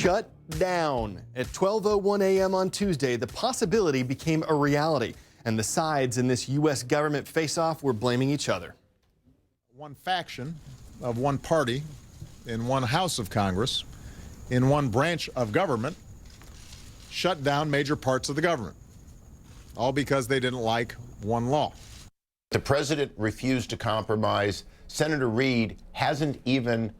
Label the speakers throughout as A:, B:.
A: shut down. At 12:01 a.m. on Tuesday, the possibility became a reality, and the sides in this U.S. government face-off were blaming each other.
B: One faction of one party in one house of Congress, in one branch of government, shut down major parts of the government, all because they didn't like one law.
C: The president refused to compromise. Senator Reid hasn't even,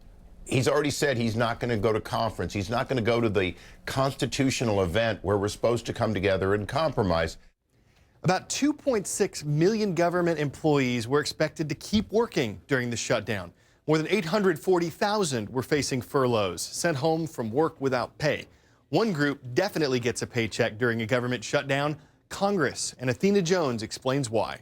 C: he's already said he's not going to go to conference. He's not going to go to the constitutional event where we're supposed to come together and compromise.
A: About 2.6 million government employees were expected to keep working during the shutdown. More than 840,000 were facing furloughs, sent home from work without pay. One group definitely gets a paycheck during a government shutdown, Congress, and Athena Jones explains why.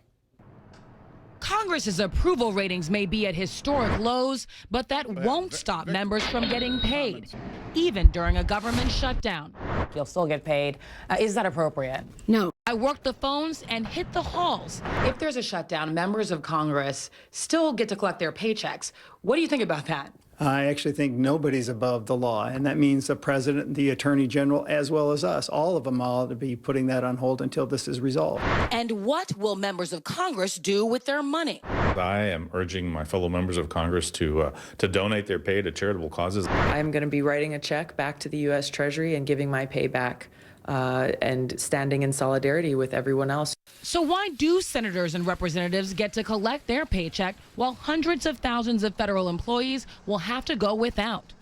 D: Congress's approval ratings may be at historic lows, but that won't stop members from getting paid, even during a government shutdown.
E: You'll still get paid. Is that appropriate?
D: No. I worked the phones and hit the halls.
E: If there's a shutdown, members of Congress still get to collect their paychecks. What do you think about that?
F: I actually think nobody's above the law, and that means the president, the attorney general, as well as us. All of them ought to be putting that on hold until this is resolved.
D: And what will members of Congress do with their money?
G: I am urging my fellow members of Congress to donate their pay to charitable causes.
H: I'm going to be writing a check back to the U.S. Treasury and giving my pay back and standing in solidarity with everyone else.
D: So why do senators and representatives get to collect their paycheck while hundreds of thousands of federal employees will have to go without?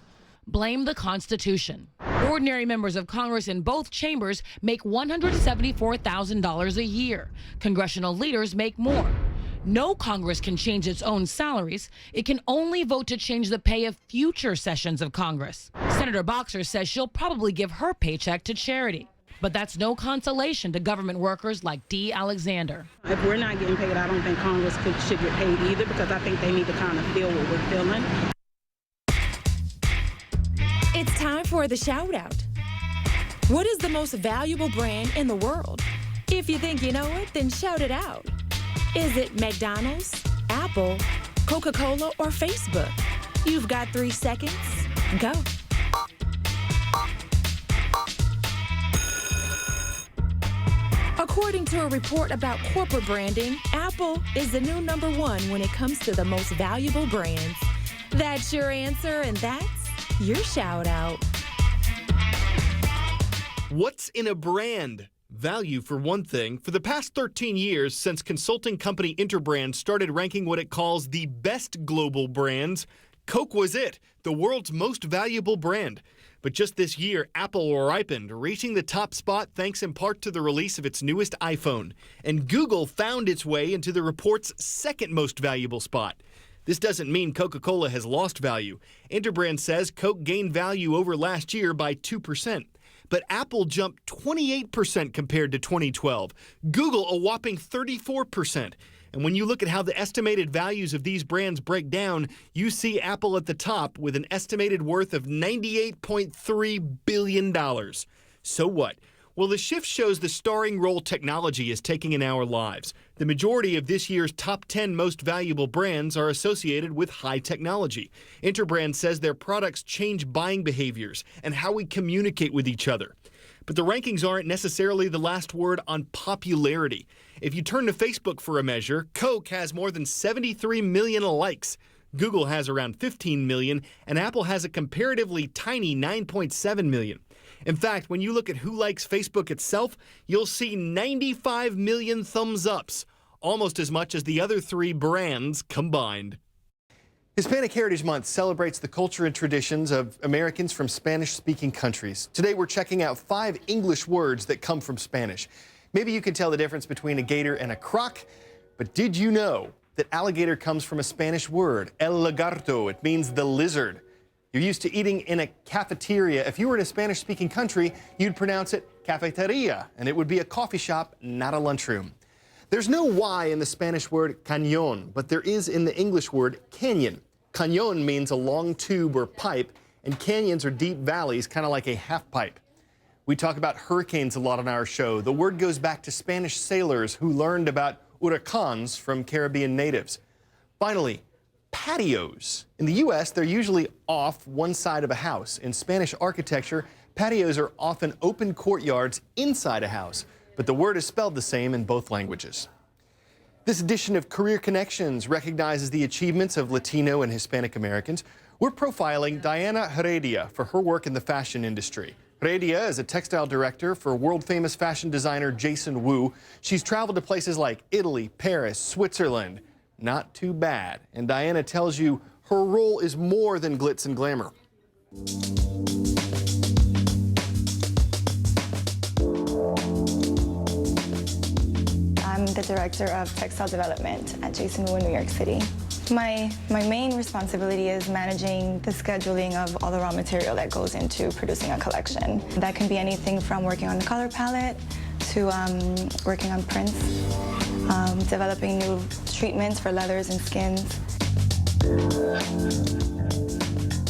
D: Blame the Constitution. Ordinary members of Congress in both chambers make $174,000 a year. Congressional leaders make more. No Congress can change its own salaries. It can only vote to change the pay of future sessions of Congress. Senator Boxer says she'll probably give her paycheck to charity. But that's no consolation to government workers like Dee Alexander.
I: If we're not getting paid, I don't think Congress should get paid either, because I think they need to kind of feel what we're feeling.
J: It's time for the shout out. What is the most valuable brand in the world? If you think you know it, then shout it out. Is it McDonald's, Apple, Coca-Cola, or Facebook? You've got 3 seconds. Go. According to a report about corporate branding, Apple is the new #1 when it comes to the most valuable brands. That's your answer, and that's your shout out.
A: What's in a brand? Value, for one thing. For the past 13 years, since consulting company Interbrand started ranking what it calls the best global brands, Coke was it, the world's most valuable brand. But just this year, Apple ripened, reaching the top spot thanks in part to the release of its newest iPhone. And Google found its way into the report's second most valuable spot. This doesn't mean Coca-Cola has lost value. Interbrand says Coke gained value over last year by 2%. But Apple jumped 28% compared to 2012. Google a whopping 34%. And when you look at how the estimated values of these brands break down, you see Apple at the top with an estimated worth of $98.3 billion. So what? Well, the shift shows the starring role technology is taking in our lives. The majority of this year's top 10 most valuable brands are associated with high technology. Interbrand says their products change buying behaviors and how we communicate with each other. But the rankings aren't necessarily the last word on popularity. If you turn to Facebook for a measure, Coke has more than 73 million likes. Google has around 15 million, and Apple has a comparatively tiny 9.7 million. In fact, when you look at who likes Facebook itself, you'll see 95 million thumbs ups, almost as much as the other 3 brands combined. Hispanic Heritage Month celebrates the culture and traditions of Americans from Spanish-speaking countries. Today we're checking out 5 English words that come from Spanish. Maybe you can tell the difference between a gator and a croc, but did you know that alligator comes from a Spanish word, el lagarto? It means the lizard. You're used to eating in a cafeteria. If you were in a Spanish-speaking country, you'd pronounce it cafeteria, and it would be a coffee shop, not a lunchroom. There's no Y in the Spanish word cañón, but there is in the English word canyon. Cañón means a long tube or pipe, and canyons are deep valleys, kind of like a half pipe. We talk about hurricanes a lot on our show. The word goes back to Spanish sailors who learned about huracans from Caribbean natives. Finally, patios. In the U.S., they're usually off one side of a house. In Spanish architecture, patios are often open courtyards inside a house, but the word is spelled the same in both languages. This edition of Career Connections recognizes the achievements of Latino and Hispanic Americans. We're profiling Diana Heredia for her work in the fashion industry. Heredia is a textile director for world-famous fashion designer Jason Wu. She's traveled to places like Italy, Paris, Switzerland. Not too bad. And Diana tells you her role is more than glitz and glamour.
K: I'm the director of textile development at Jason Wu in New York City. My main responsibility is managing the scheduling of all the raw material that goes into producing a collection. That can be anything from working on the color palette to working on prints, developing new treatments for leathers and skins.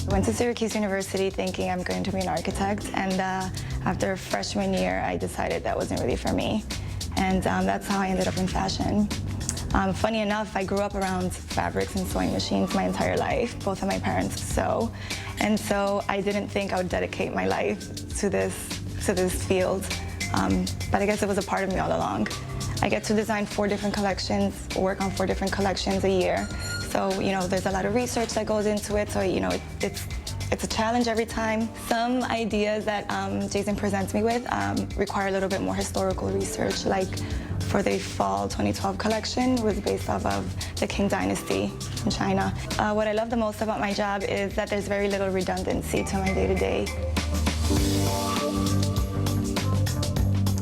K: I went to Syracuse University thinking I'm going to be an architect, and after freshman year, I decided that wasn't really for me. And that's how I ended up in fashion. Funny enough, I grew up around fabrics and sewing machines my entire life. Both of my parents sew. And so I didn't think I would dedicate my life to this field. But I guess it was a part of me all along. I get to design 4 different collections, work on 4 different collections a year. So, there's a lot of research that goes into it. So, it's a challenge every time. Some ideas that Jason presents me with require a little bit more historical research, like for the fall 2012 collection was based off of the Qing Dynasty in China. What I love the most about my job is that there's very little redundancy to my day-to-day.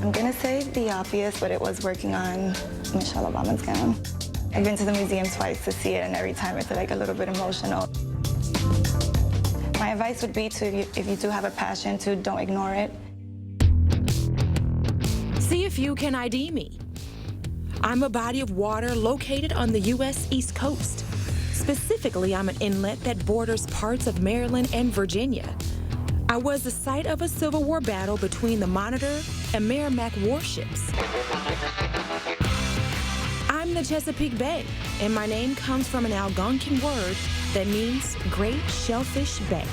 K: I'm gonna say the obvious, but it was working on Michelle Obama's gown. I've been to the museum twice to see it, and every time it's like a little bit emotional. My advice would be to, if you do have a passion, to don't ignore it.
J: See if you can ID me. I'm a body of water located on the U.S. East Coast. Specifically, I'm an inlet that borders parts of Maryland and Virginia. I was the site of a Civil War battle between the Monitor and Merrimack warships. I'm the Chesapeake Bay, and my name comes from an Algonquin word that means Great Shellfish Bay.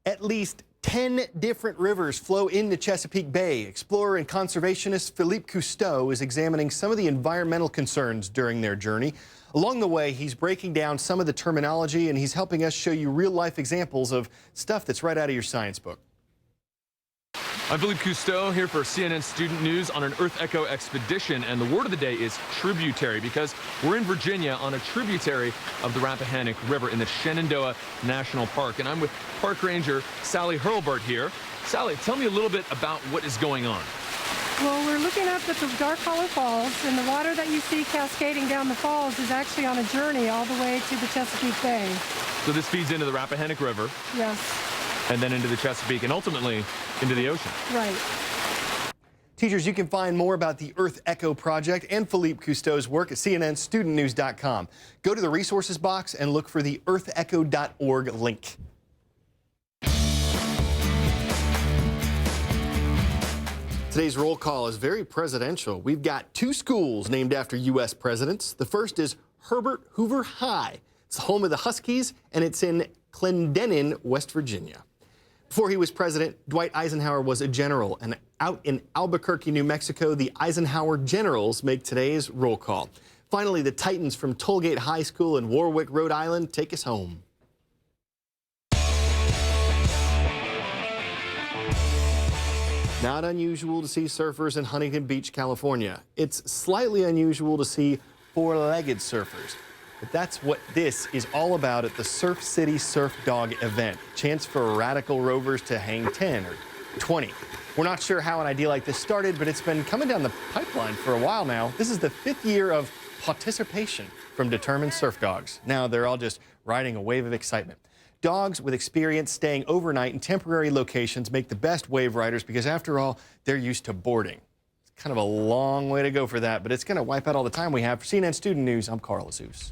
A: At least 10 different rivers flow into Chesapeake Bay. Explorer and conservationist Philippe Cousteau is examining some of the environmental concerns during their journey. Along the way, he's breaking down some of the terminology, and he's helping us show you real-life examples of stuff that's right out of your science book.
L: I'm Philippe Cousteau here for CNN Student News on an Earth Echo expedition, and the word of the day is tributary, because we're in Virginia on a tributary of the Rappahannock River in the Shenandoah National Park, and I'm with Park Ranger Sally Hurlburt here. Sally, tell me a little bit about what is going on.
M: Well, we're looking up at the Dark Hollow Falls, and the water that you see cascading down the falls is actually on a journey all the way to the Chesapeake Bay.
L: So this feeds into the Rappahannock River.
M: Yes.
L: And then into the Chesapeake, and ultimately into the ocean.
M: Right.
A: Teachers, you can find more about the Earth Echo Project and Philippe Cousteau's work at cnnstudentnews.com. Go to the resources box and look for the earthecho.org link. Today's roll call is very presidential. We've got 2 schools named after U.S. presidents. The first is Herbert Hoover High. It's the home of the Huskies, and it's in Clendenin, West Virginia. Before he was president, Dwight Eisenhower was a general, and out in Albuquerque, New Mexico, the Eisenhower Generals make today's roll call. Finally, the Titans from Tollgate High School in Warwick, Rhode Island, take us home. Not unusual to see surfers in Huntington Beach, California. It's slightly unusual to see 4-legged surfers. But that's what this is all about at the Surf City Surf Dog event. Chance for radical rovers to hang 10 or 20. We're not sure how an idea like this started, but it's been coming down the pipeline for a while now. This is the 5th year of participation from determined surf dogs. Now they're all just riding a wave of excitement. Dogs with experience staying overnight in temporary locations make the best wave riders because, after all, they're used to boarding. It's kind of a long way to go for that, but it's going to wipe out all the time we have. For CNN Student News, I'm Carl Azuz.